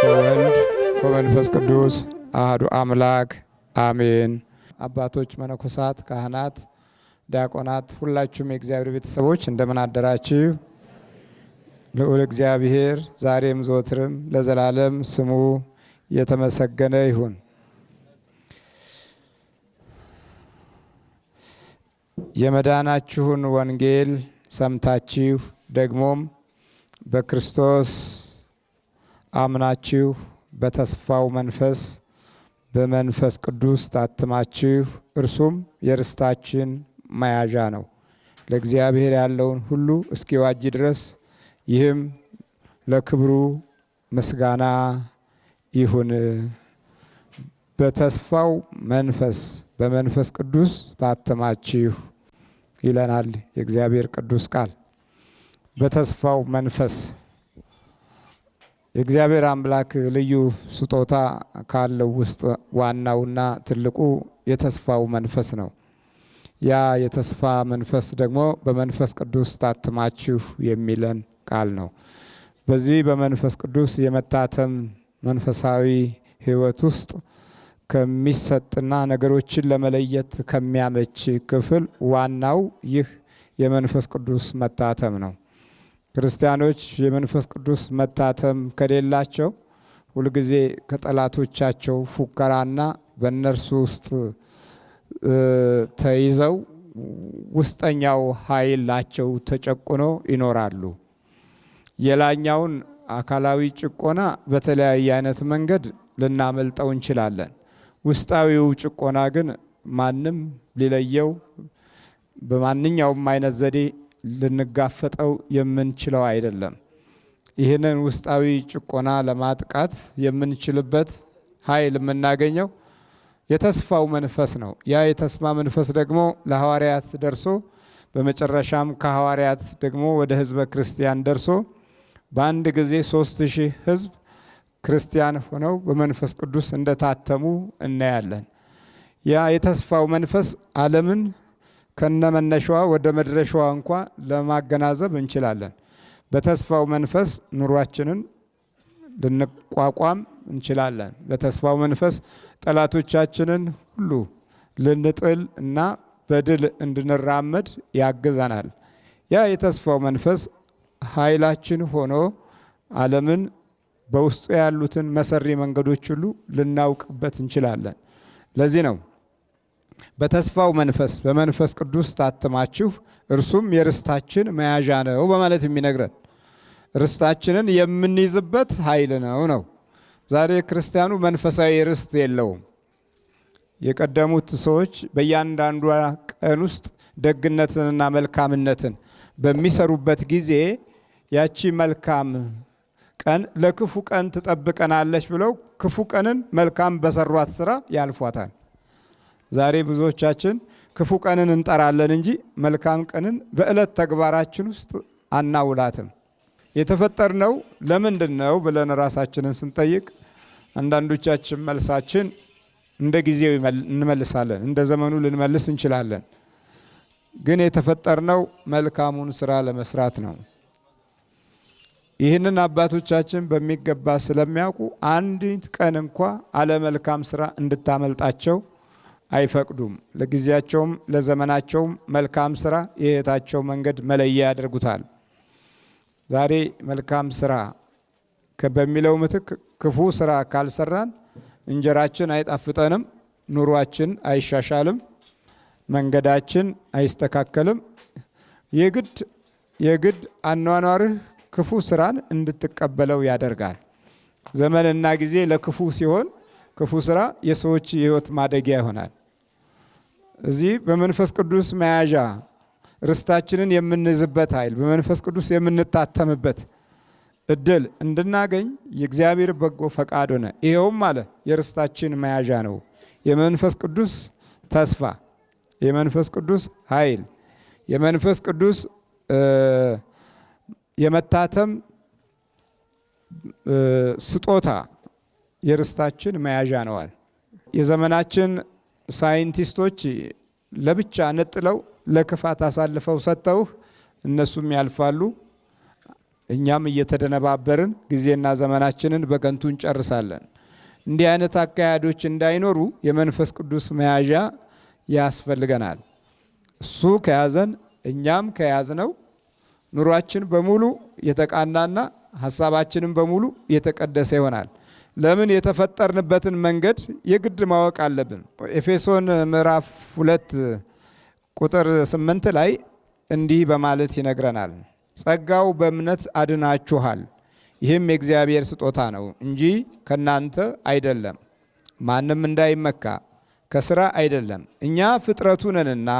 ወወልድ ወመንፈስ ቅዱስ አሐዱ አምላክ አሜን። አባቶች፣ መነኮሳት፣ ካህናት፣ ዲያቆናት ሁላችሁም የእግዚአብሔር ቤተሰቦች እንደምን አደራችሁ? ልዑል እግዚአብሔር ዛሬም ዘወትርም ለዘላለም ስሙ የተመሰገነ ይሁን። የመዳናችሁን ወንጌል ሰምታችሁ ደግሞም በክርስቶስ አምናችሁ በተስፋው መንፈስ በመንፈስ ቅዱስ ታትማችሁ እርሱም የርስታችን መያዣ ነው ለእግዚአብሔር ያለውን ሁሉ እስኪዋጅ ድረስ ይህም ለክብሩ ምስጋና ይሁን። በተስፋው መንፈስ በመንፈስ ቅዱስ ታትማችሁ ይለናል የእግዚአብሔር ቅዱስ ቃል። በተስፋው መንፈስ የእግዚአብሔር አምላክ ልዩ ስጦታ ካለው ውስጥ ዋናውና ትልቁ የተስፋው መንፈስ ነው። ያ የተስፋ መንፈስ ደግሞ በመንፈስ ቅዱስ ታትማችሁ የሚለን ቃል ነው። በዚህ በመንፈስ ቅዱስ የመታተም መንፈሳዊ ሕይወት ውስጥ ከሚሰጥና ነገሮችን ለመለየት ከሚያመች ክፍል ዋናው ይህ የመንፈስ ቅዱስ መታተም ነው። ክርስቲያኖች የመንፈስ ቅዱስ መታተም ከሌላቸው ሁልጊዜ ከጠላቶቻቸው ፉከራና በእነርሱ ውስጥ ተይዘው ውስጠኛው ኃይላቸው ተጨቁኖ ይኖራሉ። የላኛውን አካላዊ ጭቆና በተለያየ አይነት መንገድ ልናመልጠው እንችላለን። ውስጣዊው ጭቆና ግን ማንም ሊለየው በማንኛውም አይነት ዘዴ ልንጋፈጠው የምንችለው አይደለም። ይህንን ውስጣዊ ጭቆና ለማጥቃት የምንችልበት ኃይል የምናገኘው የተስፋው መንፈስ ነው። ያ የተስፋ መንፈስ ደግሞ ለሐዋርያት ደርሶ በመጨረሻም ከሐዋርያት ደግሞ ወደ ሕዝበ ክርስቲያን ደርሶ በአንድ ጊዜ 3000 ሕዝብ ክርስቲያን ሆነው በመንፈስ ቅዱስ እንደታተሙ እናያለን። ያ የተስፋው መንፈስ ዓለምን ከነመነሻዋ ወደ መድረሻዋ እንኳ ለማገናዘብ እንችላለን። በተስፋው መንፈስ ኑሯችንን ልንቋቋም እንችላለን። በተስፋው መንፈስ ጠላቶቻችንን ሁሉ ልንጥል እና በድል እንድንራመድ ያግዘናል። ያ የተስፋው መንፈስ ኃይላችን ሆኖ ዓለምን በውስጡ ያሉትን መሰሪ መንገዶች ሁሉ ልናውቅበት እንችላለን። ለዚህ ነው በተስፋው መንፈስ በመንፈስ ቅዱስ ታትማችሁ እርሱም የርስታችን መያዣ ነው በማለት የሚነግረን። ርስታችንን የምንይዝበት ኃይል ነው። ዛሬ ክርስቲያኑ መንፈሳዊ ርስት የለውም። የቀደሙት ሰዎች በእያንዳንዷ ቀን ውስጥ ደግነትንና መልካምነትን በሚሰሩበት ጊዜ ያቺ መልካም ቀን ለክፉ ቀን ትጠብቀናለች ብለው ክፉ ቀንን መልካም በሰሯት ስራ ያልፏታል። ዛሬ ብዙዎቻችን ክፉ ቀንን እንጠራለን እንጂ መልካም ቀንን በዕለት ተግባራችን ውስጥ አናውላትም። የተፈጠርነው ለምንድን ነው ብለን ራሳችንን ስንጠይቅ አንዳንዶቻችን መልሳችን እንደ ጊዜው እንመልሳለን፣ እንደ ዘመኑ ልንመልስ እንችላለን። ግን የተፈጠርነው መልካሙን ስራ ለመስራት ነው። ይህንን አባቶቻችን በሚገባ ስለሚያውቁ አንዲት ቀን እንኳ አለመልካም ስራ እንድታመልጣቸው አይፈቅዱም። ለጊዜያቸውም ለዘመናቸውም መልካም ስራ የሕይወታቸው መንገድ መለያ ያደርጉታል። ዛሬ መልካም ስራ በሚለው ምትክ ክፉ ስራ ካልሰራን እንጀራችን አይጣፍጠንም፣ ኑሯችን አይሻሻልም፣ መንገዳችን አይስተካከልም። የግድ አኗኗርህ ክፉ ስራን እንድትቀበለው ያደርጋል። ዘመንና ጊዜ ለክፉ ሲሆን ክፉ ስራ የሰዎች የህይወት ማደጊያ ይሆናል። እዚህ በመንፈስ ቅዱስ መያዣ ርስታችንን የምንይዝበት ኃይል በመንፈስ ቅዱስ የምንታተምበት እድል እንድናገኝ የእግዚአብሔር በጎ ፈቃድ ሆነ። ይኸውም አለ የርስታችን መያዣ ነው። የመንፈስ ቅዱስ ተስፋ፣ የመንፈስ ቅዱስ ኃይል፣ የመንፈስ ቅዱስ የመታተም ስጦታ የርስታችን መያዣ ነዋል። የዘመናችን ሳይንቲስቶች ለብቻ ነጥለው ለክፋት አሳልፈው ሰጥተውህ እነሱም ያልፋሉ፣ እኛም እየተደነባበርን ጊዜና ዘመናችንን በከንቱ እንጨርሳለን። እንዲህ አይነት አካሄዶች እንዳይኖሩ የመንፈስ ቅዱስ መያዣ ያስፈልገናል። እሱ ከያዘን እኛም ከያዝነው ኑሯችን በሙሉ የተቃናና ሀሳባችንን በሙሉ የተቀደሰ ይሆናል። ለምን? የተፈጠርንበትን መንገድ የግድ ማወቅ አለብን። ኤፌሶን ምዕራፍ 2 ቁጥር 8 ላይ እንዲህ በማለት ይነግረናል። ጸጋው በእምነት አድናችኋል፣ ይህም የእግዚአብሔር ስጦታ ነው እንጂ ከናንተ አይደለም፣ ማንም እንዳይመካ ከስራ አይደለም። እኛ ፍጥረቱ ነንና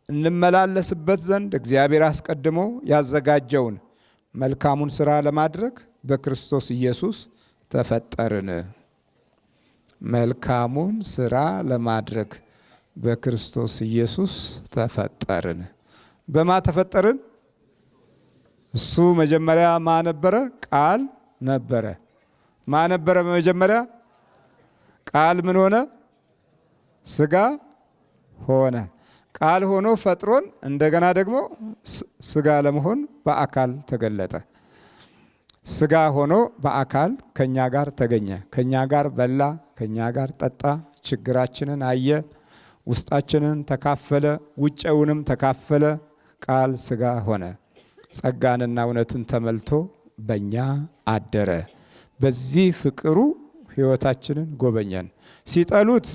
እንመላለስበት ዘንድ እግዚአብሔር አስቀድሞ ያዘጋጀውን መልካሙን ስራ ለማድረግ በክርስቶስ ኢየሱስ ተፈጠርን። መልካሙን ስራ ለማድረግ በክርስቶስ ኢየሱስ ተፈጠርን። በማ ተፈጠርን? እሱ መጀመሪያ ማ ነበረ? ቃል ነበረ። ማ ነበረ? በመጀመሪያ ቃል ምን ሆነ? ስጋ ሆነ። ቃል ሆኖ ፈጥሮን እንደገና ደግሞ ስጋ ለመሆን በአካል ተገለጠ። ስጋ ሆኖ በአካል ከኛ ጋር ተገኘ። ከኛ ጋር በላ፣ ከኛ ጋር ጠጣ፣ ችግራችንን አየ፣ ውስጣችንን ተካፈለ፣ ውጭውንም ተካፈለ። ቃል ስጋ ሆነ፣ ጸጋንና እውነትን ተመልቶ በእኛ አደረ። በዚህ ፍቅሩ ሕይወታችንን ጎበኘን። ሲጠሉት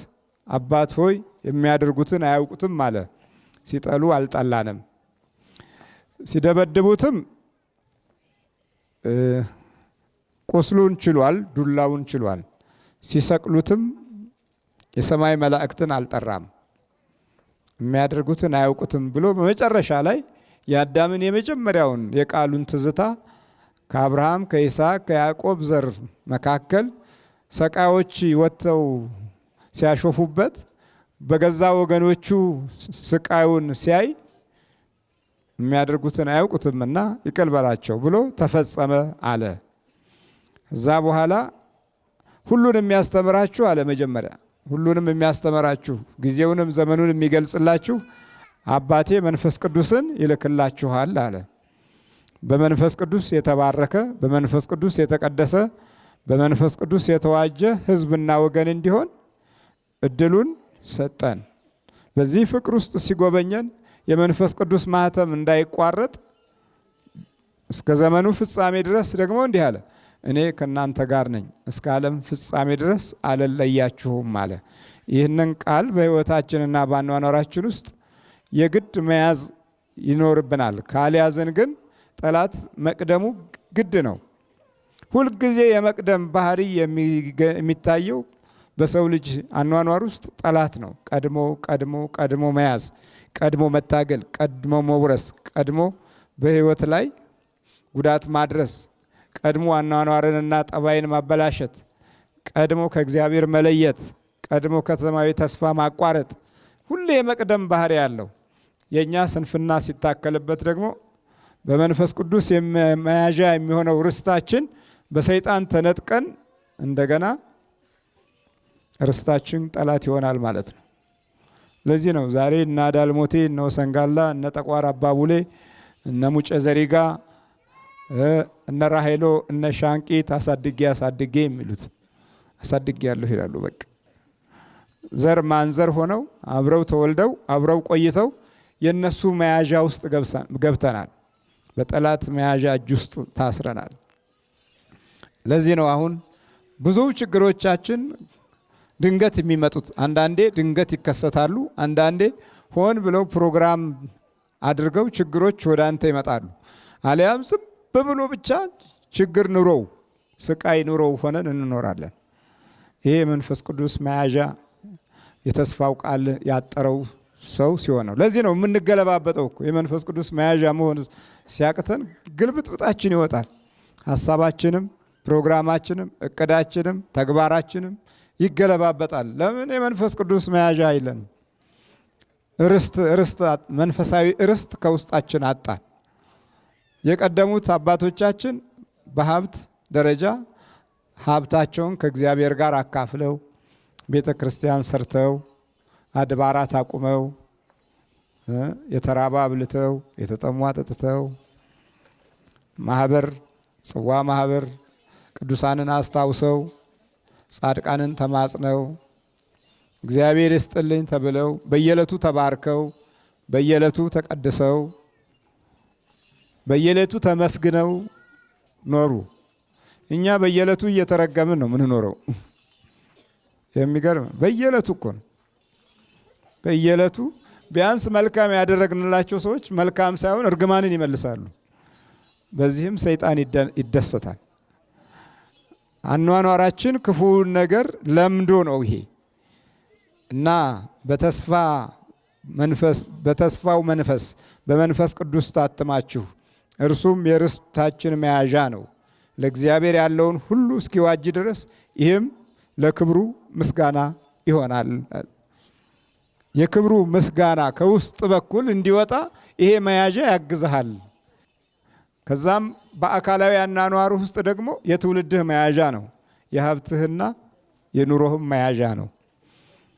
አባት ሆይ የሚያደርጉትን አያውቁትም አለ። ሲጠሉ አልጠላንም። ሲደበድቡትም ቁስሉን ችሏል፣ ዱላውን ችሏል። ሲሰቅሉትም የሰማይ መላእክትን አልጠራም። የሚያደርጉትን አያውቁትም ብሎ በመጨረሻ ላይ የአዳምን የመጀመሪያውን የቃሉን ትዝታ ከአብርሃም ከይስሐቅ ከያዕቆብ ዘር መካከል ሰቃዮች ወጥተው ሲያሾፉበት በገዛ ወገኖቹ ስቃዩን ሲያይ የሚያደርጉትን አያውቁትምና ይቅር በላቸው ብሎ ተፈጸመ አለ። እዛ በኋላ ሁሉንም የሚያስተምራችሁ አለ። መጀመሪያ ሁሉንም የሚያስተምራችሁ ጊዜውንም ዘመኑን የሚገልጽላችሁ አባቴ መንፈስ ቅዱስን ይልክላችኋል አለ። በመንፈስ ቅዱስ የተባረከ፣ በመንፈስ ቅዱስ የተቀደሰ፣ በመንፈስ ቅዱስ የተዋጀ ሕዝብና ወገን እንዲሆን እድሉን ሰጠን። በዚህ ፍቅር ውስጥ ሲጎበኘን የመንፈስ ቅዱስ ማህተም እንዳይቋረጥ እስከ ዘመኑ ፍጻሜ ድረስ ደግሞ እንዲህ አለ፣ እኔ ከእናንተ ጋር ነኝ እስከ ዓለም ፍጻሜ ድረስ አልለያችሁም አለ። ይህንን ቃል በሕይወታችንና በአኗኗራችን ውስጥ የግድ መያዝ ይኖርብናል። ካልያዝን ግን ጠላት መቅደሙ ግድ ነው። ሁልጊዜ የመቅደም ባህሪ የሚታየው በሰው ልጅ አኗኗር ውስጥ ጠላት ነው። ቀድሞ ቀድሞ ቀድሞ መያዝ፣ ቀድሞ መታገል፣ ቀድሞ መውረስ፣ ቀድሞ በሕይወት ላይ ጉዳት ማድረስ፣ ቀድሞ አኗኗርንና ጠባይን ማበላሸት፣ ቀድሞ ከእግዚአብሔር መለየት፣ ቀድሞ ከሰማያዊ ተስፋ ማቋረጥ፣ ሁሌ የመቅደም ባህሪ ያለው። የእኛ ስንፍና ሲታከልበት ደግሞ በመንፈስ ቅዱስ መያዣ የሚሆነው ርስታችን በሰይጣን ተነጥቀን እንደገና ርስታችን ጠላት ይሆናል ማለት ነው። ለዚህ ነው ዛሬ እነ አዳልሞቴ፣ እነ ወሰንጋላ፣ እነ ጠቋር አባቡሌ፣ እነ ሙጨ ዘሪጋ፣ እነ ራሄሎ፣ እነ ሻንቂት አሳድጌ የሚሉት አሳድጌ ያለሁ ይላሉ። በቃ ዘር ማንዘር ሆነው አብረው ተወልደው አብረው ቆይተው የነሱ መያዣ ውስጥ ገብተናል። በጠላት መያዣ እጅ ውስጥ ታስረናል። ለዚህ ነው አሁን ብዙ ችግሮቻችን ድንገት የሚመጡት። አንዳንዴ ድንገት ይከሰታሉ፣ አንዳንዴ ሆን ብለው ፕሮግራም አድርገው ችግሮች ወደ አንተ ይመጣሉ። አሊያም ዝም ብሎ ብቻ ችግር ኑሮው ስቃይ ኑሮው ሆነን እንኖራለን። ይሄ መንፈስ ቅዱስ መያዣ የተስፋው ቃል ያጠረው ሰው ሲሆን ነው። ለዚህ ነው የምንገለባበጠው እኮ የመንፈስ ቅዱስ መያዣ መሆን ሲያቅተን ግልብጥብጣችን ይወጣል። ሀሳባችንም ፕሮግራማችንም እቅዳችንም ተግባራችንም ይገለባበጣል። ለምን? የመንፈስ ቅዱስ መያዣ አይለን። መንፈሳዊ ርስት ከውስጣችን አጣን። የቀደሙት አባቶቻችን በሀብት ደረጃ ሀብታቸውን ከእግዚአብሔር ጋር አካፍለው ቤተ ክርስቲያን ሰርተው አድባራት አቁመው የተራባ አብልተው የተጠሙ አጠጥተው ማህበር ጽዋ ማህበር ቅዱሳንን አስታውሰው ጻድቃንን ተማጽነው እግዚአብሔር ይስጥልኝ ተብለው በየዕለቱ ተባርከው በየዕለቱ ተቀድሰው በየዕለቱ ተመስግነው ኖሩ። እኛ በየዕለቱ እየተረገምን ነው የምንኖረው። የሚገርም በየዕለቱ እኮ ነው። በየዕለቱ ቢያንስ መልካም ያደረግንላቸው ሰዎች መልካም ሳይሆን እርግማንን ይመልሳሉ። በዚህም ሰይጣን ይደሰታል። አኗኗራችን ክፉውን ነገር ለምዶ ነው ይሄ እና በተስፋው መንፈስ በመንፈስ ቅዱስ ታትማችሁ እርሱም የርስታችን መያዣ ነው ለእግዚአብሔር ያለውን ሁሉ እስኪዋጅ ድረስ ይህም ለክብሩ ምስጋና ይሆናል። የክብሩ ምስጋና ከውስጥ በኩል እንዲወጣ ይሄ መያዣ ያግዝሃል። ከዛም በአካላዊ አኗኗሩ ውስጥ ደግሞ የትውልድህ መያዣ ነው። የሀብትህና የኑሮህም መያዣ ነው።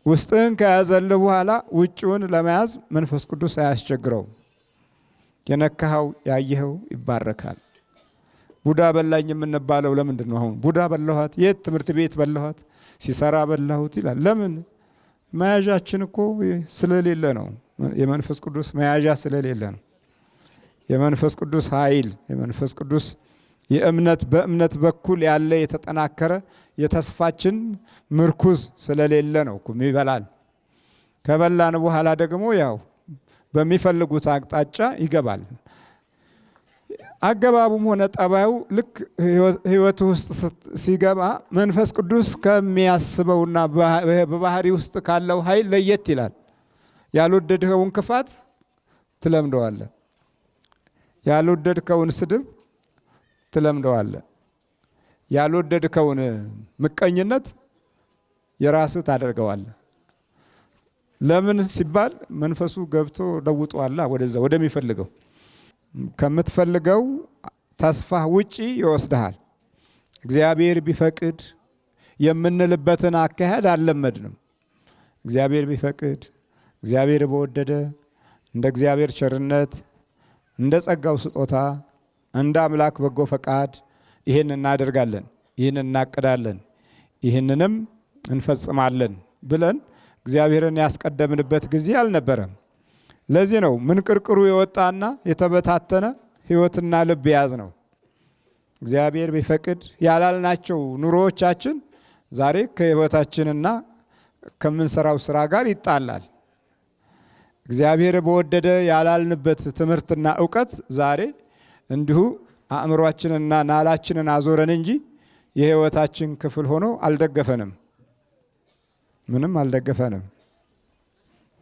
ውስጥህን ከያዘልህ በኋላ ውጭውን ለመያዝ መንፈስ ቅዱስ አያስቸግረውም። የነካኸው ያየኸው ይባረካል። ቡዳ በላኝ የምንባለው ለምንድን ነው? አሁን ቡዳ በላኋት፣ የት ትምህርት ቤት በላኋት፣ ሲሰራ በላሁት ይላል። ለምን? መያዣችን እኮ ስለሌለ ነው። የመንፈስ ቅዱስ መያዣ ስለሌለ ነው። የመንፈስ ቅዱስ ኃይል የመንፈስ ቅዱስ በእምነት በኩል ያለ የተጠናከረ የተስፋችን ምርኩዝ ስለሌለ ነው እኮ ይበላል። ከበላን በኋላ ደግሞ ያው በሚፈልጉት አቅጣጫ ይገባል። አገባቡም ሆነ ጠባዩ ልክ ህይወት ውስጥ ሲገባ መንፈስ ቅዱስ ከሚያስበውና በባህሪ ውስጥ ካለው ኃይል ለየት ይላል። ያልወደድከውን ክፋት ትለምደዋለህ። ያልወደድከውን ስድብ ትለምደዋለህ። ያልወደድከውን ምቀኝነት የራስህ ታደርገዋለህ። ለምን ሲባል መንፈሱ ገብቶ ለውጧላ ወደዛ ወደሚፈልገው ከምትፈልገው ተስፋ ውጪ ይወስድሃል። እግዚአብሔር ቢፈቅድ የምንልበትን አካሄድ አልለመድንም። እግዚአብሔር ቢፈቅድ እግዚአብሔር በወደደ እንደ እግዚአብሔር ቸርነት እንደ ጸጋው ስጦታ እንደ አምላክ በጎ ፈቃድ ይህን እናደርጋለን፣ ይህን እናቅዳለን፣ ይህንንም እንፈጽማለን ብለን እግዚአብሔርን ያስቀደምንበት ጊዜ አልነበረም። ለዚህ ነው ምንቅርቅሩ የወጣና የተበታተነ ሕይወትና ልብ የያዝ ነው። እግዚአብሔር ቢፈቅድ ያላልናቸው ኑሮዎቻችን ዛሬ ከሕይወታችንና ከምንሰራው ስራ ጋር ይጣላል። እግዚአብሔር በወደደ ያላልንበት ትምህርትና ዕውቀት ዛሬ እንዲሁ አእምሯችንና ናላችንን አዞረን እንጂ የሕይወታችን ክፍል ሆኖ አልደገፈንም። ምንም አልደገፈንም።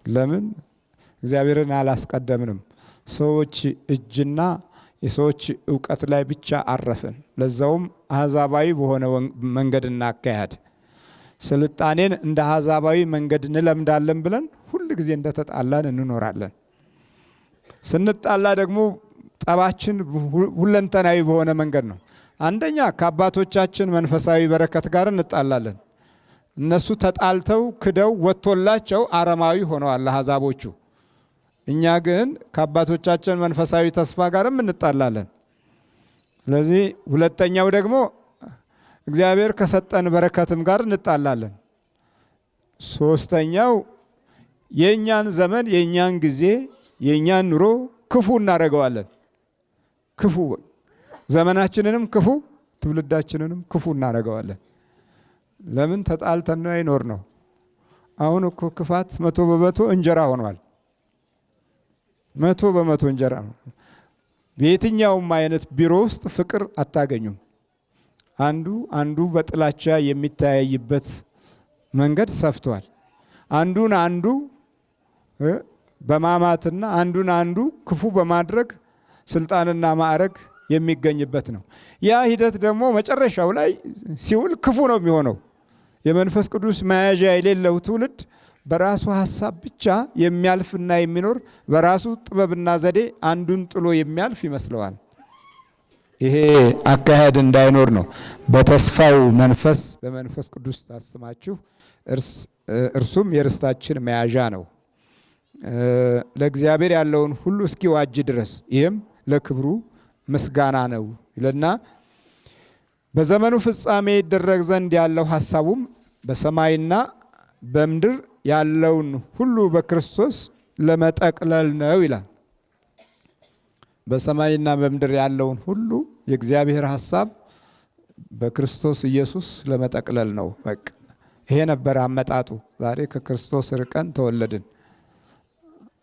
ለምን? እግዚአብሔርን አላስቀደምንም። ሰዎች እጅና የሰዎች ዕውቀት ላይ ብቻ አረፍን። ለዛውም አሕዛባዊ በሆነ መንገድና አካሄድ ስልጣኔን እንደ አሕዛባዊ መንገድ እንለምዳለን ብለን ሁል ጊዜ እንደተጣላን እንኖራለን። ስንጣላ ደግሞ ጠባችን ሁለንተናዊ በሆነ መንገድ ነው። አንደኛ ከአባቶቻችን መንፈሳዊ በረከት ጋር እንጣላለን። እነሱ ተጣልተው ክደው ወጥቶላቸው አረማዊ ሆነዋል አሕዛቦቹ። እኛ ግን ከአባቶቻችን መንፈሳዊ ተስፋ ጋርም እንጣላለን። ስለዚህ ሁለተኛው ደግሞ እግዚአብሔር ከሰጠን በረከትም ጋር እንጣላለን። ሶስተኛው የእኛን ዘመን የእኛን ጊዜ የእኛን ኑሮ ክፉ እናደርገዋለን። ክፉ ዘመናችንንም ክፉ ትውልዳችንንም ክፉ እናደርገዋለን። ለምን? ተጣልተን ነው አይኖር ነው። አሁን እኮ ክፋት 100% እንጀራ ሆኗል። 100% እንጀራ ነው። በየትኛውም አይነት ቢሮ ውስጥ ፍቅር አታገኙም። አንዱ በጥላቻ የሚተያይበት መንገድ ሰፍቷል። አንዱን አንዱ በማማትና አንዱ ክፉ በማድረግ ስልጣንና ማዕረግ የሚገኝበት ነው። ያ ሂደት ደግሞ መጨረሻው ላይ ሲውል ክፉ ነው የሚሆነው። የመንፈስ ቅዱስ መያዣ የሌለው ትውልድ በራሱ ሐሳብ ብቻ የሚያልፍና የሚኖር በራሱ ጥበብና ዘዴ አንዱን ጥሎ የሚያልፍ ይመስለዋል። ይሄ አካሄድ እንዳይኖር ነው በተስፋው መንፈስ በመንፈስ ቅዱስ ታስማችሁ እርሱም የርስታችን መያዣ ነው ለእግዚአብሔር ያለውን ሁሉ እስኪዋጅ ድረስ ይህም ለክብሩ ምስጋና ነው ይልና በዘመኑ ፍጻሜ ይደረግ ዘንድ ያለው ሐሳቡም በሰማይና በምድር ያለውን ሁሉ በክርስቶስ ለመጠቅለል ነው ይላል። በሰማይና በምድር ያለውን ሁሉ የእግዚአብሔር ሐሳብ በክርስቶስ ኢየሱስ ለመጠቅለል ነው። በቃ ይሄ ነበር አመጣጡ። ዛሬ ከክርስቶስ ርቀን ተወለድን።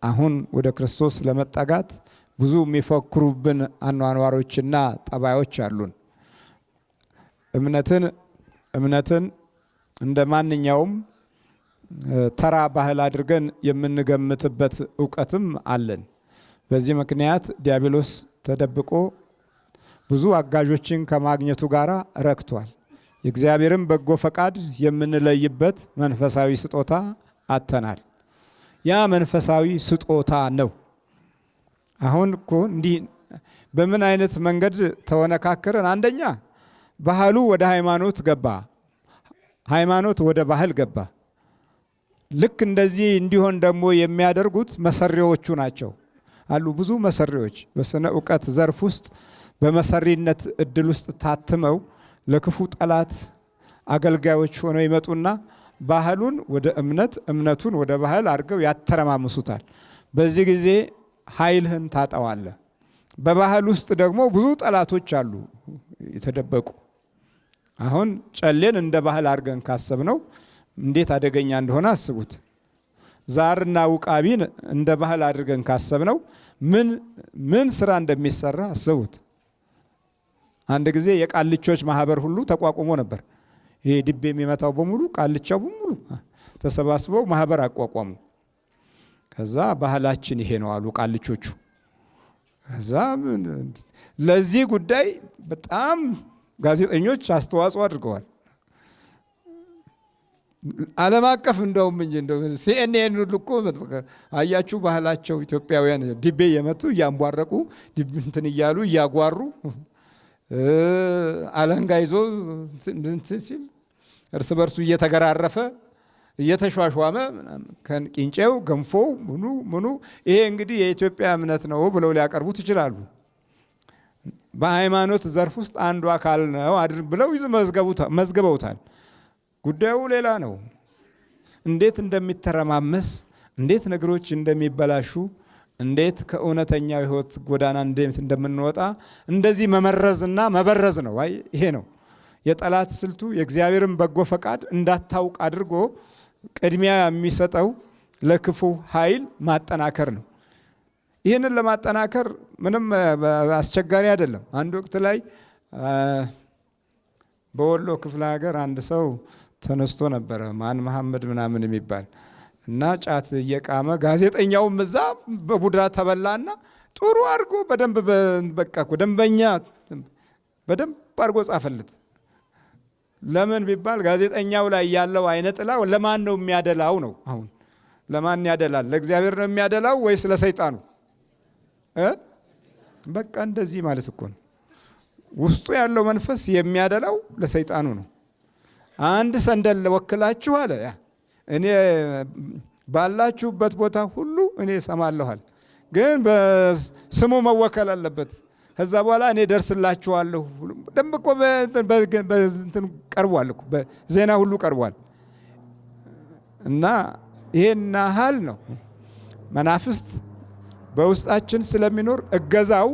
አሁን ወደ ክርስቶስ ለመጠጋት ብዙ የሚፈክሩብን አኗኗሮችና ጠባዮች አሉን። እምነትን እንደ ማንኛውም ተራ ባህል አድርገን የምንገምትበት ዕውቀትም አለን። በዚህ ምክንያት ዲያብሎስ ተደብቆ ብዙ አጋዦችን ከማግኘቱ ጋር ረክቷል። የእግዚአብሔርን በጎ ፈቃድ የምንለይበት መንፈሳዊ ስጦታ አጥተናል። ያ መንፈሳዊ ስጦታ ነው። አሁን እኮ እንዲህ በምን አይነት መንገድ ተወነካከረን? አንደኛ ባህሉ ወደ ሃይማኖት ገባ፣ ሃይማኖት ወደ ባህል ገባ። ልክ እንደዚህ እንዲሆን ደግሞ የሚያደርጉት መሰሪዎቹ ናቸው አሉ። ብዙ መሰሪዎች በስነ ዕውቀት ዘርፍ ውስጥ በመሰሪነት እድል ውስጥ ታትመው ለክፉ ጠላት አገልጋዮች ሆነው ይመጡና ባህሉን ወደ እምነት፣ እምነቱን ወደ ባህል አድርገው ያተረማምሱታል። በዚህ ጊዜ ኃይልህን ታጠዋለህ። በባህል ውስጥ ደግሞ ብዙ ጠላቶች አሉ የተደበቁ። አሁን ጨሌን እንደ ባህል አድርገን ካሰብነው እንዴት አደገኛ እንደሆነ አስቡት። ዛርና ውቃቢን እንደ ባህል አድርገን ካሰብነው ምን ስራ እንደሚሰራ አስቡት። አንድ ጊዜ የቃልቾች ማህበር ሁሉ ተቋቁሞ ነበር። ይሄ ድቤ የሚመታው በሙሉ ቃልቻው በሙሉ ተሰባስበው ማህበር አቋቋሙ። ከዛ ባህላችን ይሄ ነው አሉ ቃልቾቹ። ከዛ ለዚህ ጉዳይ በጣም ጋዜጠኞች አስተዋጽኦ አድርገዋል። ዓለም አቀፍ እንደውም እንጂ እንደው ሲኤንኤን ሁሉ እኮ አያችሁ ባህላቸው ኢትዮጵያውያን ድቤ የመቱ እያንቧረቁ እንትን እያሉ እያጓሩ አለንጋ ይዞ እንትን ሲል እርስ በርሱ እየተገራረፈ እየተሿሿመ ከቂንጬው ገንፎው ምኑ ይሄ እንግዲህ የኢትዮጵያ እምነት ነው ብለው ሊያቀርቡት ይችላሉ። በሃይማኖት ዘርፍ ውስጥ አንዱ አካል ነው ብለው መዝገበውታል። ጉዳዩ ሌላ ነው። እንዴት እንደሚተረማመስ፣ እንዴት ነገሮች እንደሚበላሹ፣ እንዴት ከእውነተኛው ሕይወት ጎዳና እንዴት እንደምንወጣ እንደዚህ መመረዝና መበረዝ ነው። ይሄ ነው የጠላት ስልቱ። የእግዚአብሔርን በጎ ፈቃድ እንዳታውቅ አድርጎ ቅድሚያ የሚሰጠው ለክፉ ኃይል ማጠናከር ነው። ይህንን ለማጠናከር ምንም አስቸጋሪ አይደለም። አንድ ወቅት ላይ በወሎ ክፍለ ሀገር አንድ ሰው ተነስቶ ነበረ፣ ማን መሐመድ ምናምን የሚባል እና ጫት እየቃመ ጋዜጠኛውም እዛ በቡዳ ተበላና ጥሩ አድርጎ በደንብ በቃ ደንበኛ በደንብ አድርጎ ጻፈለት። ለምን ቢባል ጋዜጠኛው ላይ ያለው አይነ ጥላ ለማን ነው የሚያደላው ነው። አሁን ለማን ያደላል? ለእግዚአብሔር ነው የሚያደላው ወይስ ለሰይጣኑ? በቃ እንደዚህ ማለት እኮ ነው። ውስጡ ያለው መንፈስ የሚያደላው ለሰይጣኑ ነው። አንድ ሰንደል ወክላችሁ አለ እኔ ባላችሁበት ቦታ ሁሉ እኔ እሰማለኋል፣ ግን በስሙ መወከል አለበት። ከዛ በኋላ እኔ ደርስላችኋለሁ። ደንብ እኮ በእንትን ቀርቧል እኮ በዜና ሁሉ ቀርቧል። እና ይሄን ያህል ነው መናፍስት በውስጣችን ስለሚኖር እገዛው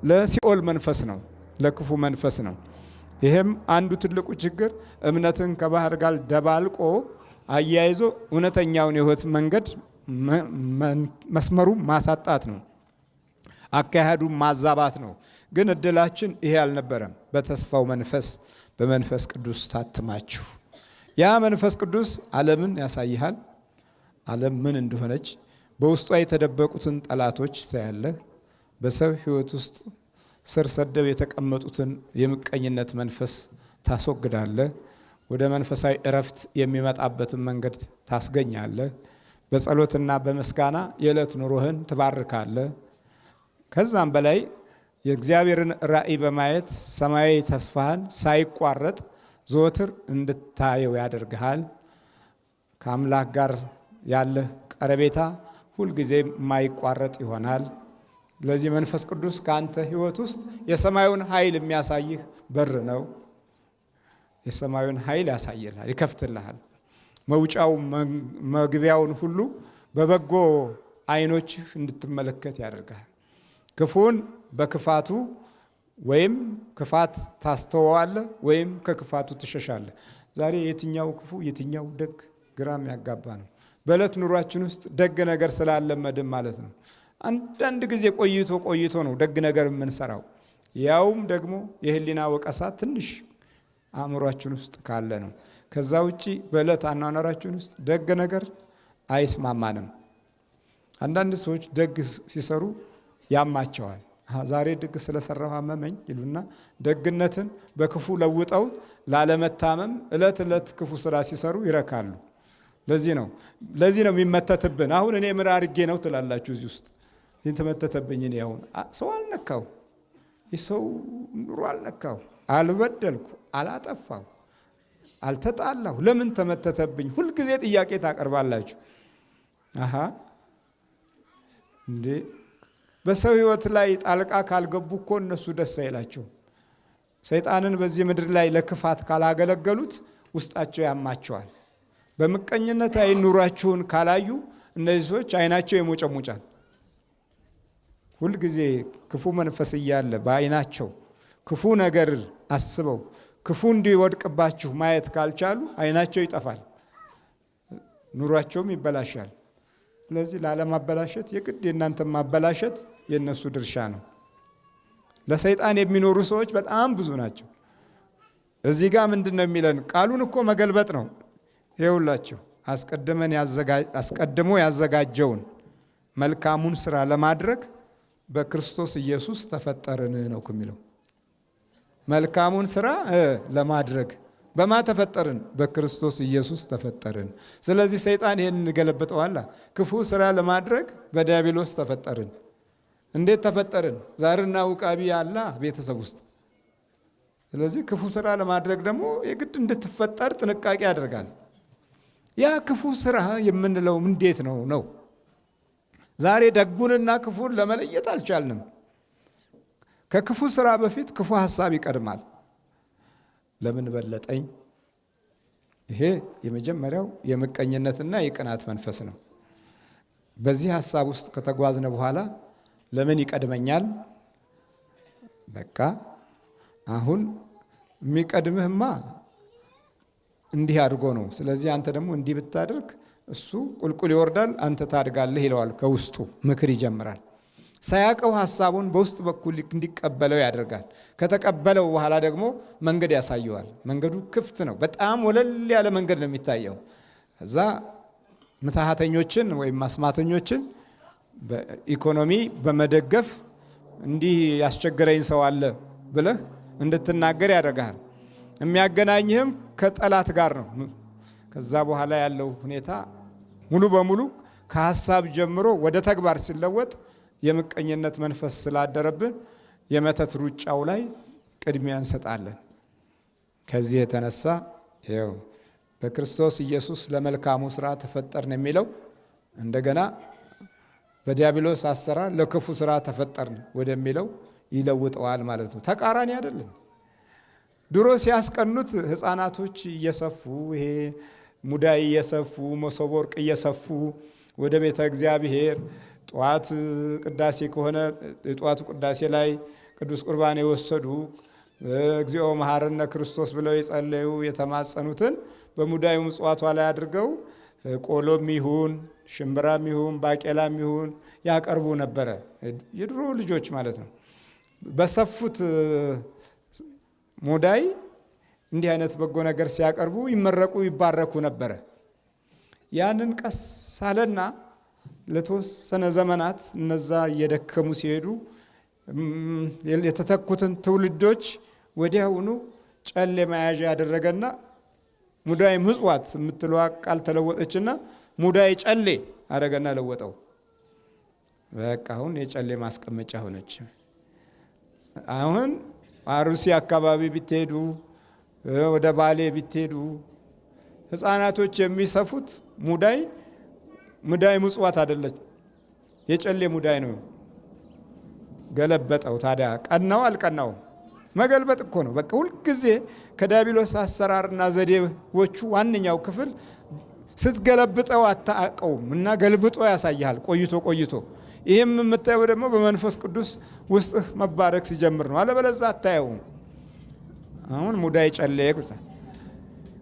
ለሲኦል መንፈስ ነው፣ ለክፉ መንፈስ ነው። ይሄም አንዱ ትልቁ ችግር እምነትን ከባህር ጋር ደባልቆ አያይዞ እውነተኛውን የሕይወት መንገድ መስመሩ ማሳጣት ነው፣ አካሄዱ ማዛባት ነው። ግን እድላችን ይሄ አልነበረም። በተስፋው መንፈስ በመንፈስ ቅዱስ ታትማችሁ ያ መንፈስ ቅዱስ ዓለምን ያሳይሃል። ዓለም ምን እንደሆነች በውስጧ የተደበቁትን ጠላቶች ታያለህ። በሰው ሕይወት ውስጥ ስር ሰደው የተቀመጡትን የምቀኝነት መንፈስ ታስወግዳለህ። ወደ መንፈሳዊ እረፍት የሚመጣበትን መንገድ ታስገኛለህ። በጸሎትና በምስጋና የዕለት ኑሮህን ትባርካለህ። ከዛም በላይ የእግዚአብሔርን ራእይ በማየት ሰማያዊ ተስፋህን ሳይቋረጥ ዘወትር እንድታየው ያደርግሃል። ከአምላክ ጋር ያለህ ቀረቤታ ሁልጊዜ የማይቋረጥ ይሆናል። ስለዚህ መንፈስ ቅዱስ ከአንተ ሕይወት ውስጥ የሰማዩን ኃይል የሚያሳይህ በር ነው። የሰማዩን ኃይል ያሳይልሃል፣ ይከፍትልሃል። መውጫው መግቢያውን ሁሉ በበጎ ዓይኖችህ እንድትመለከት ያደርጋል። ክፉን በክፋቱ ወይም ክፋት ታስተዋለህ ወይም ከክፋቱ ትሸሻለህ። ዛሬ የትኛው ክፉ የትኛው ደግ ግራም ያጋባ ነው። በዕለት ኑሯችን ውስጥ ደግ ነገር ስላለመድን ማለት ነው። አንዳንድ ጊዜ ቆይቶ ነው ደግ ነገር የምንሰራው። ያውም ደግሞ የህሊና ወቀሳ ትንሽ አእምሯችን ውስጥ ካለ ነው። ከዛ ውጪ በዕለት አኗኗራችን ውስጥ ደግ ነገር አይስማማንም። አንዳንድ ሰዎች ደግ ሲሰሩ ያማቸዋል። ዛሬ ደግ ስለሰራሁ አመመኝ ይሉና ደግነትን በክፉ ለውጠው ላለመታመም ዕለት ዕለት ክፉ ስራ ሲሰሩ ይረካሉ። ለዚህ ነው የሚመተትብን። አሁን እኔ ምን አድርጌ ነው ትላላችሁ? እዚህ ውስጥ ይህን ተመተተብኝ። እኔ አሁን ሰው አልነካው፣ የሰው ኑሮ አልነካው፣ አልበደልኩ፣ አላጠፋው፣ አልተጣላሁ፣ ለምን ተመተተብኝ? ሁልጊዜ ጥያቄ ታቀርባላችሁ። እንዴ በሰው ህይወት ላይ ጣልቃ ካልገቡ እኮ እነሱ ደስ አይላቸው። ሰይጣንን በዚህ ምድር ላይ ለክፋት ካላገለገሉት ውስጣቸው ያማቸዋል። በምቀኝነት አይን ኑሯችሁን ካላዩ እነዚህ ሰዎች አይናቸው ይሞጨሙጫል። ሁልጊዜ ክፉ መንፈስ እያለ በአይናቸው ክፉ ነገር አስበው ክፉ እንዲወድቅባችሁ ማየት ካልቻሉ አይናቸው ይጠፋል፣ ኑሯቸውም ይበላሻል። ስለዚህ ላለማበላሸት የግድ የእናንተ ማበላሸት የእነሱ ድርሻ ነው። ለሰይጣን የሚኖሩ ሰዎች በጣም ብዙ ናቸው። እዚህ ጋር ምንድን ነው የሚለን? ቃሉን እኮ መገልበጥ ነው። ይኸውላችሁ አስቀድሞ ያዘጋጀውን መልካሙን ስራ ለማድረግ በክርስቶስ ኢየሱስ ተፈጠርን ነው የሚለው። መልካሙን ስራ ለማድረግ በማ ተፈጠርን? በክርስቶስ ኢየሱስ ተፈጠርን። ስለዚህ ሰይጣን ይሄን እንገለብጠዋል። ክፉ ስራ ለማድረግ በዲያብሎስ ተፈጠርን። እንዴት ተፈጠርን? ዛርና ውቃቢ ያለ ቤተሰብ ውስጥ። ስለዚህ ክፉ ስራ ለማድረግ ደግሞ የግድ እንድትፈጠር ጥንቃቄ ያደርጋል። ያ ክፉ ስራ የምንለው እንዴት ነው? ዛሬ ደጉንና ክፉን ለመለየት አልቻልንም። ከክፉ ስራ በፊት ክፉ ሐሳብ ይቀድማል። ለምን በለጠኝ? ይሄ የመጀመሪያው የምቀኝነትና የቅናት መንፈስ ነው። በዚህ ሐሳብ ውስጥ ከተጓዝነ በኋላ ለምን ይቀድመኛል? በቃ አሁን የሚቀድምህማ እንዲህ አድርጎ ነው። ስለዚህ አንተ ደግሞ እንዲህ ብታደርግ እሱ ቁልቁል ይወርዳል፣ አንተ ታድጋለህ ይለዋል። ከውስጡ ምክር ይጀምራል። ሳያውቀው ሐሳቡን በውስጥ በኩል እንዲቀበለው ያደርጋል። ከተቀበለው በኋላ ደግሞ መንገድ ያሳየዋል። መንገዱ ክፍት ነው። በጣም ወለል ያለ መንገድ ነው የሚታየው። እዛ ምትሃተኞችን ወይም አስማተኞችን በኢኮኖሚ በመደገፍ እንዲህ ያስቸገረኝ ሰው አለ ብለህ እንድትናገር ያደርጋል። የሚያገናኝህም ከጠላት ጋር ነው። ከዛ በኋላ ያለው ሁኔታ ሙሉ በሙሉ ከሐሳብ ጀምሮ ወደ ተግባር ሲለወጥ የምቀኝነት መንፈስ ስላደረብን የመተት ሩጫው ላይ ቅድሚያ እንሰጣለን። ከዚህ የተነሳ ይኸው በክርስቶስ ኢየሱስ ለመልካሙ ስራ ተፈጠርን የሚለው እንደገና በዲያብሎስ አሰራር ለክፉ ስራ ተፈጠርን ወደሚለው ይለውጠዋል ማለት ነው። ተቃራኒ አይደለም። ድሮ ሲያስቀኑት ህፃናቶች እየሰፉ ይሄ ሙዳይ እየሰፉ መሶበ ወርቅ እየሰፉ ወደ ቤተ እግዚአብሔር ጠዋት ቅዳሴ ከሆነ የጠዋቱ ቅዳሴ ላይ ቅዱስ ቁርባን የወሰዱ እግዚኦ መሐረነ ክርስቶስ ብለው የጸለዩ የተማጸኑትን በሙዳዩ ምጽዋቷ ላይ አድርገው ቆሎም ይሁን ሽምብራም ይሁን ባቄላም ይሁን ያቀርቡ ነበረ። የድሮ ልጆች ማለት ነው። በሰፉት ሙዳይ እንዲህ አይነት በጎ ነገር ሲያቀርቡ ይመረቁ ይባረኩ ነበረ። ያንን ቀስ አለና ለተወሰነ ዘመናት እነዛ እየደከሙ ሲሄዱ የተተኩትን ትውልዶች ወዲያውኑ ጨሌ መያዣ ያደረገና ሙዳይ ምጽዋት የምትለዋ ቃል ተለወጠችና ሙዳይ ጨሌ አደረገና ለወጠው። በቃ አሁን የጨሌ ማስቀመጫ ሆነች። አሁን አሩሲ አካባቢ ቢትሄዱ ወደ ባሌ ቢትሄዱ ህፃናቶች የሚሰፉት ሙዳይ ምጽዋት አይደለች፣ የጨሌ ሙዳይ ነው። ገለበጠው። ታዲያ ቀናው አልቀናው? መገልበጥ እኮ ነው። በቃ ሁልጊዜ ከዲያብሎስ አሰራርና ዘዴዎቹ ዋነኛው ክፍል ስትገለብጠው አታውቀውም እና ገልብጦ ያሳያል ቆይቶ ቆይቶ። ይህም የምታየው ደግሞ በመንፈስ ቅዱስ ውስጥህ መባረክ ሲጀምር ነው። አለበለዚያ አታየውም። አሁን ሙዳይ ጨለየ።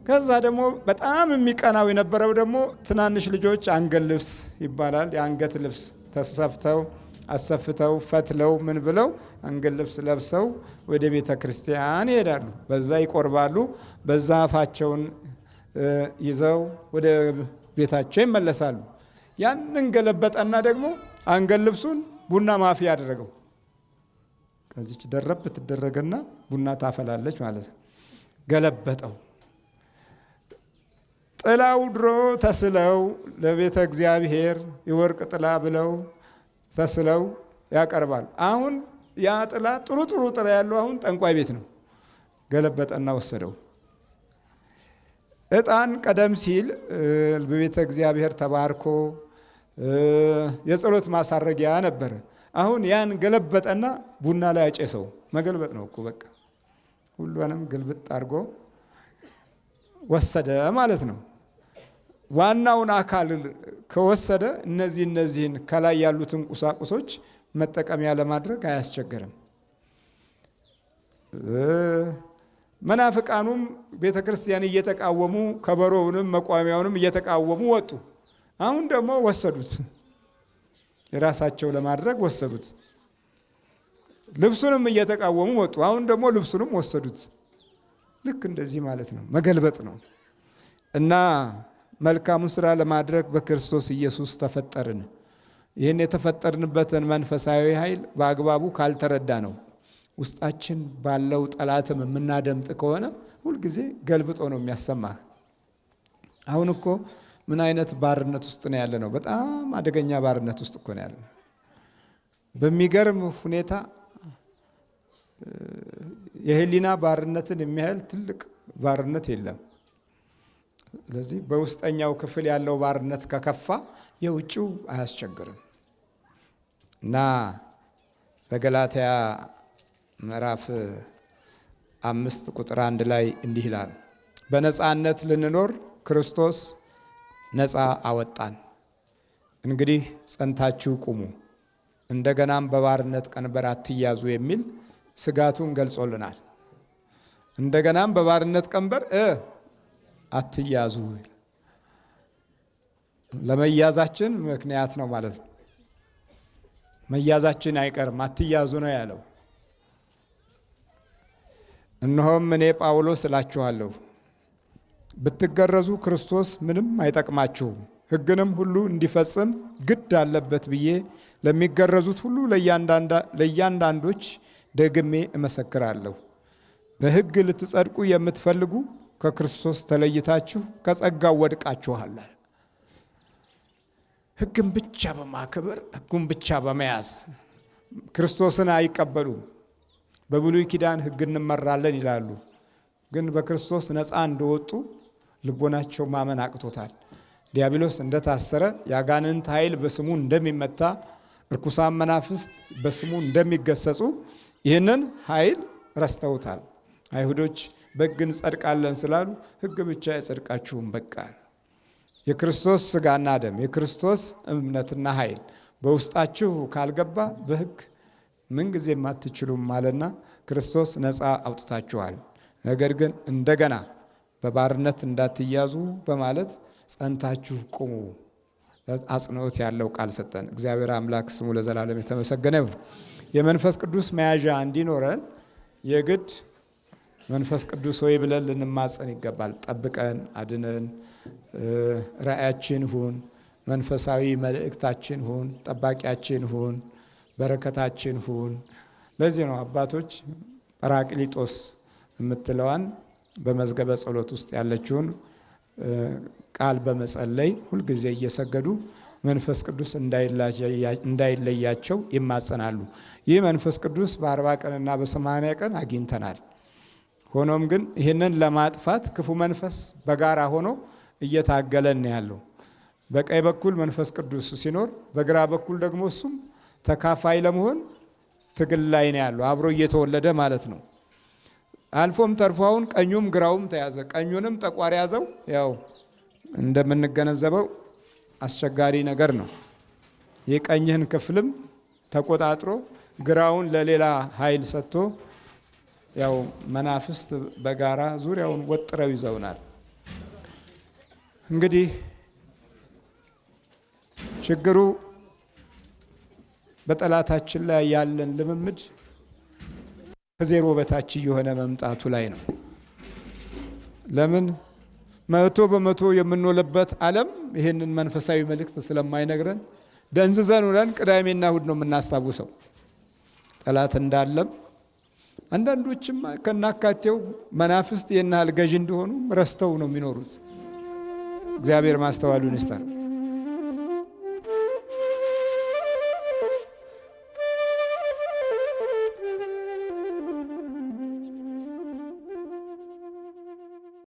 ከዛ ደግሞ በጣም የሚቀናው የነበረው ደግሞ ትናንሽ ልጆች አንገት ልብስ ይባላል። የአንገት ልብስ ተሰፍተው አሰፍተው ፈትለው ምን ብለው አንገት ልብስ ለብሰው ወደ ቤተ ክርስቲያን ይሄዳሉ። በዛ ይቆርባሉ። በዛ አፋቸውን ይዘው ወደ ቤታቸው ይመለሳሉ። ያንን ገለበጠና ደግሞ አንገት ልብሱን ቡና ማፍያ ያደረገው። ከዚች ደረብ ትደረገና ቡና ታፈላለች ማለት ነው። ገለበጠው። ጥላው ድሮ ተስለው ለቤተ እግዚአብሔር የወርቅ ጥላ ብለው ተስለው ያቀርባል። አሁን ያ ጥላ ጥሩ ጥላ ያለው አሁን ጠንቋይ ቤት ነው። ገለበጠና ወሰደው። ዕጣን ቀደም ሲል በቤተ እግዚአብሔር ተባርኮ የጸሎት ማሳረጊያ ነበረ። አሁን ያን ገለበጠና ቡና ላይ አጨሰው። መገልበጥ ነው እኮ በቃ ሁሉንም ግልብጥ አድርጎ ወሰደ ማለት ነው። ዋናውን አካል ከወሰደ እነዚህን ከላይ ያሉትን ቁሳቁሶች መጠቀሚያ ለማድረግ አያስቸግርም። መናፍቃኑም ቤተ ክርስቲያን እየተቃወሙ ከበሮውንም መቋሚያውንም እየተቃወሙ ወጡ። አሁን ደግሞ ወሰዱት፣ የራሳቸው ለማድረግ ወሰዱት። ልብሱንም እየተቃወሙ ወጡ። አሁን ደግሞ ልብሱንም ወሰዱት። ልክ እንደዚህ ማለት ነው፣ መገልበጥ ነው። እና መልካሙን ስራ ለማድረግ በክርስቶስ ኢየሱስ ተፈጠርን። ይህን የተፈጠርንበትን መንፈሳዊ ኃይል በአግባቡ ካልተረዳ ነው ውስጣችን ባለው ጠላትም የምናደምጥ ከሆነ ሁልጊዜ ገልብጦ ነው የሚያሰማህ። አሁን እኮ ምን አይነት ባርነት ውስጥ ነው ያለ ነው? በጣም አደገኛ ባርነት ውስጥ እኮ ነው ያለ ነው። በሚገርም ሁኔታ የህሊና ባርነትን የሚያህል ትልቅ ባርነት የለም። ስለዚህ በውስጠኛው ክፍል ያለው ባርነት ከከፋ የውጭው አያስቸግርም። እና በገላትያ ምዕራፍ 5 ቁጥር 1 ላይ እንዲህ ይላል፣ በነፃነት ልንኖር ክርስቶስ ነፃ አወጣን። እንግዲህ ጸንታችሁ ቁሙ፣ እንደገናም በባርነት ቀንበር አትያዙ የሚል ስጋቱን ገልጾልናል። እንደገናም በባርነት ቀንበር አትያዙ ለመያዛችን ምክንያት ነው ማለት ነው። መያዛችን አይቀርም፣ አትያዙ ነው ያለው። እነሆም እኔ ጳውሎስ እላችኋለሁ ብትገረዙ ክርስቶስ ምንም አይጠቅማችሁም፣ ሕግንም ሁሉ እንዲፈጽም ግድ አለበት ብዬ ለሚገረዙት ሁሉ ለእያንዳንዶች ደግሜ እመሰክራለሁ። በሕግ ልትጸድቁ የምትፈልጉ ከክርስቶስ ተለይታችሁ ከጸጋው ወድቃችኋል። ሕግን ብቻ በማክበር ሕጉን ብቻ በመያዝ ክርስቶስን አይቀበሉም። በብሉይ ኪዳን ሕግ እንመራለን ይላሉ፣ ግን በክርስቶስ ነፃ እንደወጡ ልቦናቸው ማመን አቅቶታል። ዲያብሎስ እንደታሰረ፣ የአጋንንት ኃይል በስሙ እንደሚመታ፣ እርኩሳን መናፍስት በስሙ እንደሚገሰጹ ይህንን ኃይል ረስተውታል። አይሁዶች በሕግ እንጸድቃለን ስላሉ ሕግ ብቻ አይጸድቃችሁም በቃ። የክርስቶስ ሥጋና ደም የክርስቶስ እምነትና ኃይል በውስጣችሁ ካልገባ በሕግ ምንጊዜም አትችሉም አለና ክርስቶስ ነፃ አውጥታችኋል። ነገር ግን እንደገና በባርነት እንዳትያዙ በማለት ጸንታችሁ ቁሙ አጽንኦት ያለው ቃል ሰጠን። እግዚአብሔር አምላክ ስሙ ለዘላለም የተመሰገነ ይሁን። የመንፈስ ቅዱስ መያዣ እንዲኖረን የግድ መንፈስ ቅዱስ ሆይ ብለን ልንማጸን ይገባል። ጠብቀን አድነን፣ ራእያችን ሁን፣ መንፈሳዊ መልእክታችን ሁን፣ ጠባቂያችን ሁን፣ በረከታችን ሁን። ለዚህ ነው አባቶች ጰራቅሊጦስ የምትለዋን በመዝገበ ጸሎት ውስጥ ያለችውን ቃል በመጸለይ ሁልጊዜ እየሰገዱ መንፈስ ቅዱስ እንዳይለያቸው ይማጸናሉ። ይህ መንፈስ ቅዱስ በ40 ቀንና በ80 ቀን አግኝተናል። ሆኖም ግን ይህንን ለማጥፋት ክፉ መንፈስ በጋራ ሆኖ እየታገለን ያለው። በቀኝ በኩል መንፈስ ቅዱስ ሲኖር፣ በግራ በኩል ደግሞ እሱም ተካፋይ ለመሆን ትግል ላይ ነው ያለው፣ አብሮ እየተወለደ ማለት ነው። አልፎም ተርፎውን ቀኙም ግራውም ተያዘ። ቀኙንም ጠቋር ያዘው። ያው እንደምንገነዘበው አስቸጋሪ ነገር ነው። የቀኝህን ክፍልም ተቆጣጥሮ ግራውን ለሌላ ኃይል ሰጥቶ ያው መናፍስት በጋራ ዙሪያውን ወጥረው ይዘውናል። እንግዲህ ችግሩ በጠላታችን ላይ ያለን ልምምድ ከዜሮ በታች እየሆነ መምጣቱ ላይ ነው። ለምን 100% የምንውልበት ዓለም ይህንን መንፈሳዊ መልእክት ስለማይነግረን ደንዝዘን ውለን ቅዳሜና እሁድ ነው የምናስታውሰው ጠላት እንዳለም። አንዳንዶችም ከናካቴው መናፍስት የናል ገዥ እንደሆኑ ረስተው ነው የሚኖሩት። እግዚአብሔር ማስተዋሉን ይስጠን።